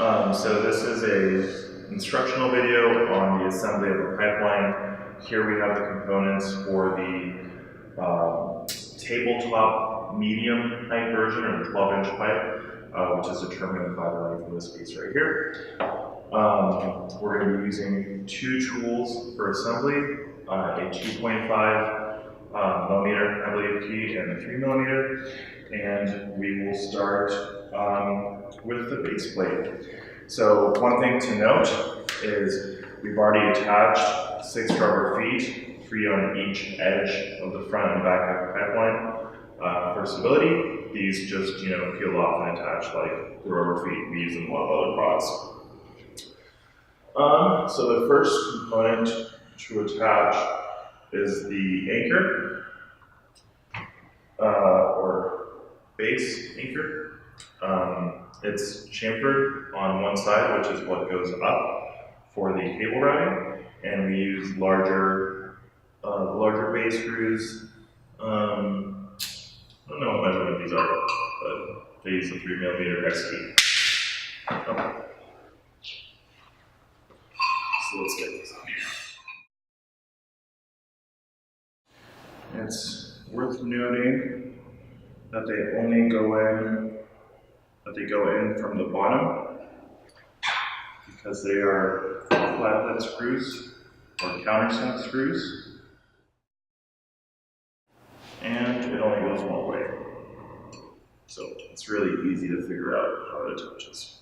So this is a instructional video on the assembly of a pipeline. Here we have the components for the tabletop medium height version, or the 12-inch pipe, which is determined by the length of this piece right here. We're going to be using two tools for assembly, a 2.5 millimeter, I believe, key and a 3 millimeter. And we will start with the base plate. So one thing to note is we've already attached 6 rubber feet, 3 on each edge of the front and back of the pipeline for stability. These just peel off and attach like the rubber feet we use in a lot of other products. So the first component to attach is the anchor, or base anchor. It's chamfered on one side, which is what goes up for the cable routing, and we use larger base screws. I don't know what measurement these are, but they use a 3 millimeter XT. Okay. So let's get this on here. It's worth noting that they only go in from the bottom because they are flathead screws or countersunk screws, and it only goes one way. So it's really easy to figure out how it attaches.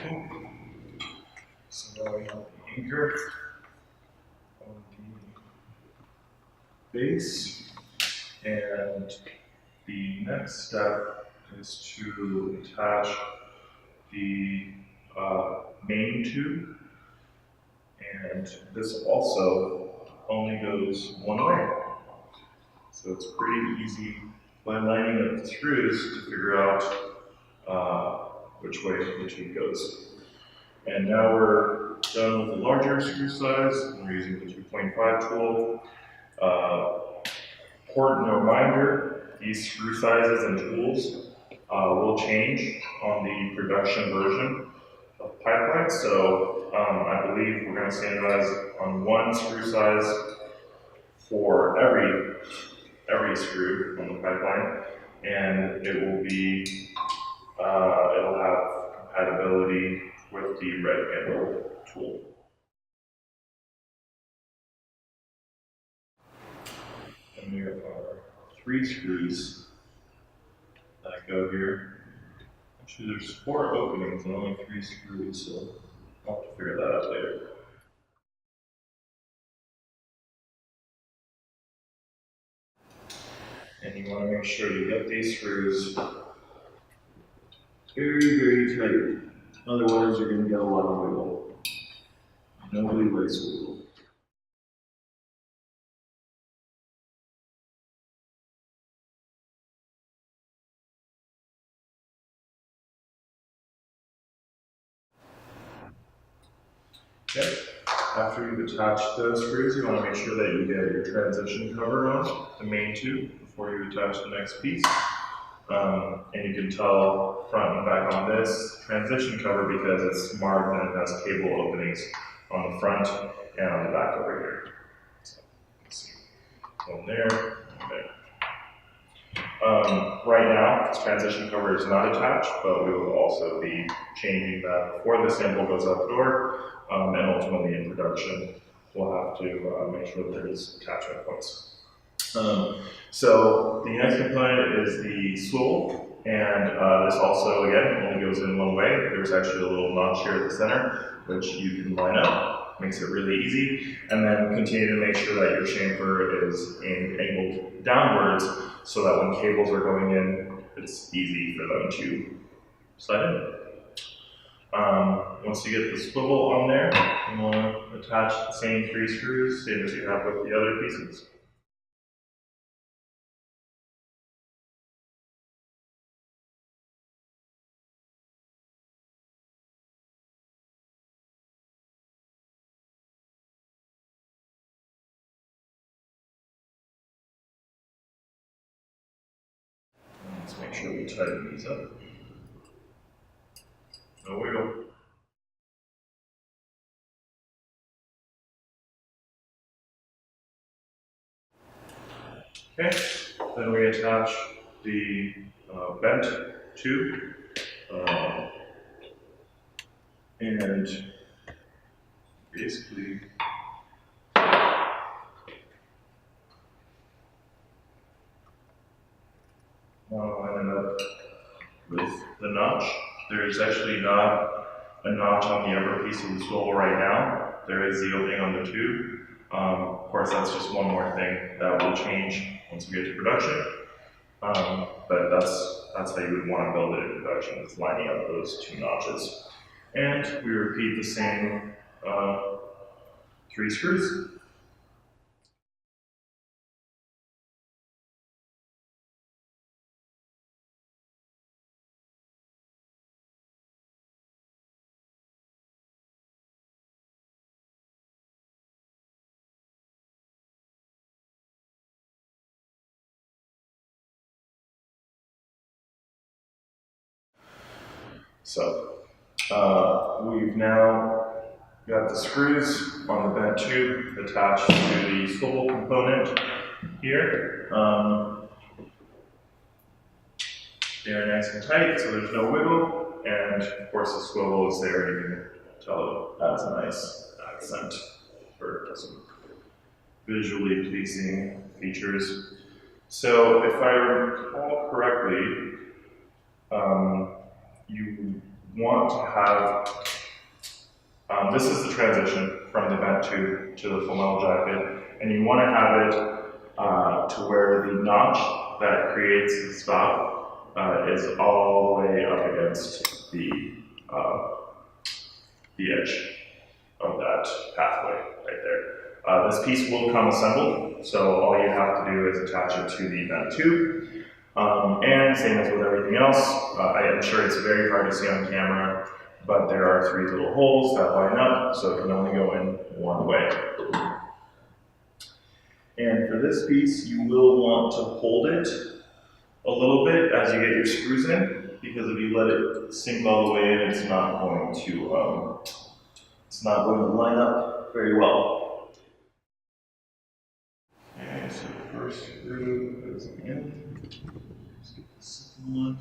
Okay, so now we have the anchor on the base, and the next step is to attach the main tube, and this also only goes one way. So it's pretty easy by lining up the screws to figure out which way the tube goes. And now we're done with the larger screw size, and we're using the 2.5 tool. Important reminder, these screw sizes and tools will change on the production version of pipeline. So I believe we're going to standardize on one screw size for every screw on the pipeline, and it will be it'll have compatibility with the red handle tool. And there are 3 screws that go here. Actually, there's 4 openings and only 3 screws, so I'll have to figure that out later. And you want to make sure you get these screws very, very tight. Otherwise, you're going to get a lot of wiggle. Nobody likes wiggle. Okay. After you've attached those screws, you want to make sure that you get your transition cover on the main tube before you attach the next piece. And you can tell front and back on this transition cover because it's marked and it has cable openings on the front and on the back over here. So let's see. One there, and there. Right now, this transition cover is not attached, but we will also be changing that before the sample goes out the door, and ultimately in production, we'll have to make sure that there's attachment points. So the next component is the swivel, and this also, again, only goes in one way. There's actually a little notch here at the center, which you can line up. Makes it really easy, and then continue to make sure that your chamfer is angled downwards so that when cables are going in, it's easy for them to slide in. Once you get the swivel on there, you want to attach the same 3 screws, same as you have with the other pieces. make sure we tighten these up. No wiggle. Okay, then we attach the vent tube and basically line it up with the notch. There's actually not a notch on the upper piece of the swivel right now. There is the opening on the tube. Of course, that's just one more thing that will change once we get to production. But that's how you would want to build it in production, is lining up those two notches. And we repeat the same 3 screws. So we've now got the screws on the vent tube attached to the swivel component here. They're nice and tight, so there's no wiggle, and of course the swivel is there, and you can tell it adds a nice accent for some visually pleasing features. So if I recall correctly, you want to have, this is the transition from the vent tube to the full metal jacket, and you want to have it to where the notch that creates the stop is all the way up against the edge of that pathway right there. This piece will come assembled, so all you have to do is attach it to the vent tube. And same as with everything else, I am sure it's very hard to see on camera, but there are 3 little holes that line up, so it can only go in one way. And for this piece, you will want to hold it a little bit as you get your screws in, because if you let it sink all the way in, it's not going to line up very well. Okay, so the first screw goes in. Let's get the second one.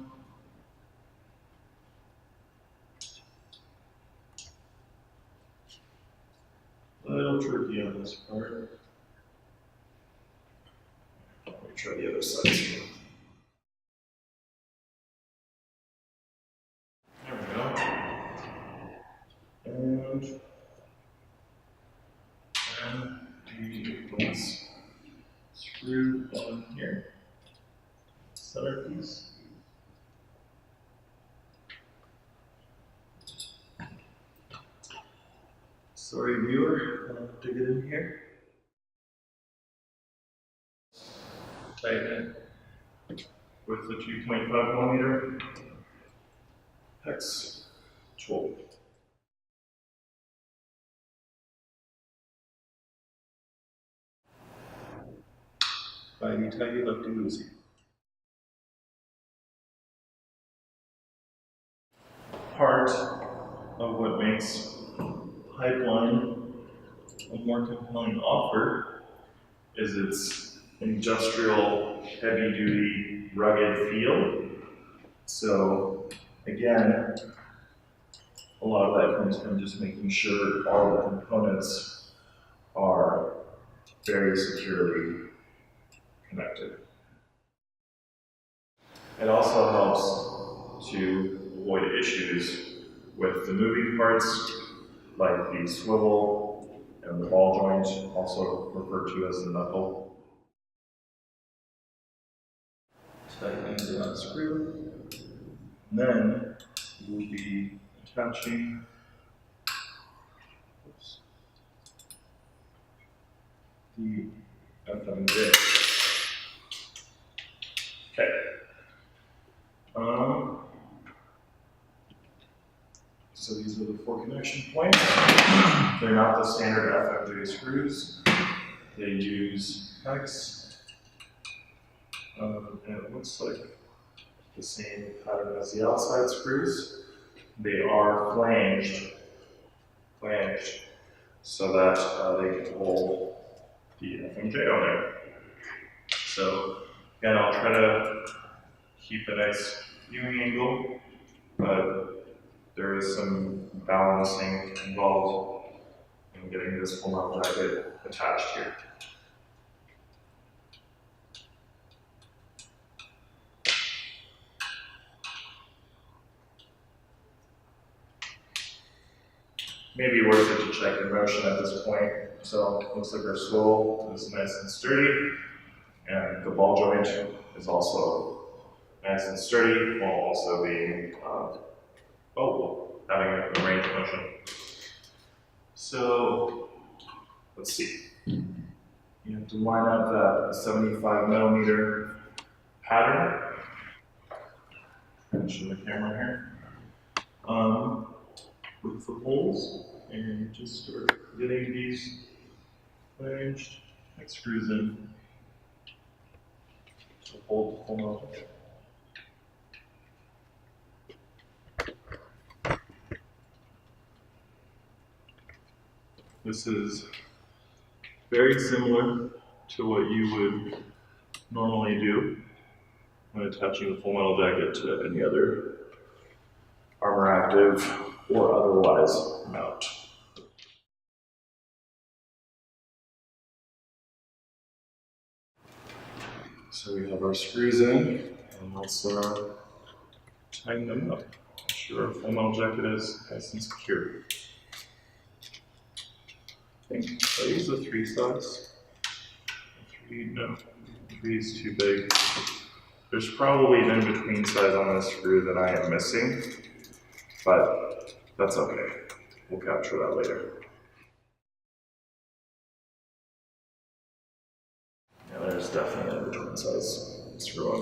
A little tricky on this part. Let me try the other side too. There we go. And the last screw on here. Center piece. Sorry, viewer, I'll have to get in here. Tighten it with the 2.5mm hex tool. Righty tighty, lefty loosey. Part of what makes Pipeline a more compelling offer is its industrial, heavy-duty, rugged feel. So again, a lot of that comes from just making sure all the components are very securely connected. It also helps to avoid issues with the moving parts, like the swivel and the ball joint, also referred to as the knuckle. Tighten into that screw. And then we'll be attaching the FMJ. Okay. So these are the 4 connection points. They're not the standard FMJ screws. They use hex. And it looks like the same pattern as the outside screws. They are flanged so that they can hold the FMJ on there. So again, I'll try to keep a nice viewing angle, but there is some balancing involved in getting this full mount jacket attached here. Maybe worth it to check in motion at this point. So it looks like our swivel is nice and sturdy, and the ball joint is also nice and sturdy, while also being having a range of motion. So let's see. You have to line up that 75mm pattern. Show the camera here. With the holes, and just start getting these flanged, like screws in to hold the full mount. This is very similar to what you would normally do when attaching the full metal jacket to any other Armor Active or otherwise mount. So we have our screws in, and let's tighten them up. Make sure our full metal jacket is nice and secure. I think I use a 3 size. 3 is too big. There's probably an in-between size on this screw that I am missing, but that's okay. We'll capture that later. Yeah, there's definitely an in-between size screw on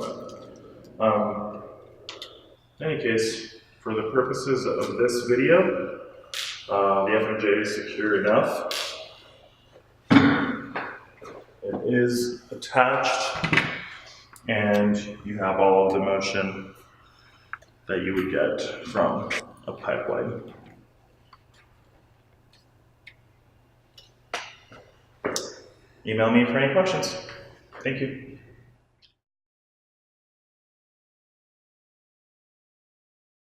that. In any case, for the purposes of this video, the FMJ is secure enough. It is attached, and you have all of the motion that you would get from a pipeline. Email me for any questions. Thank you.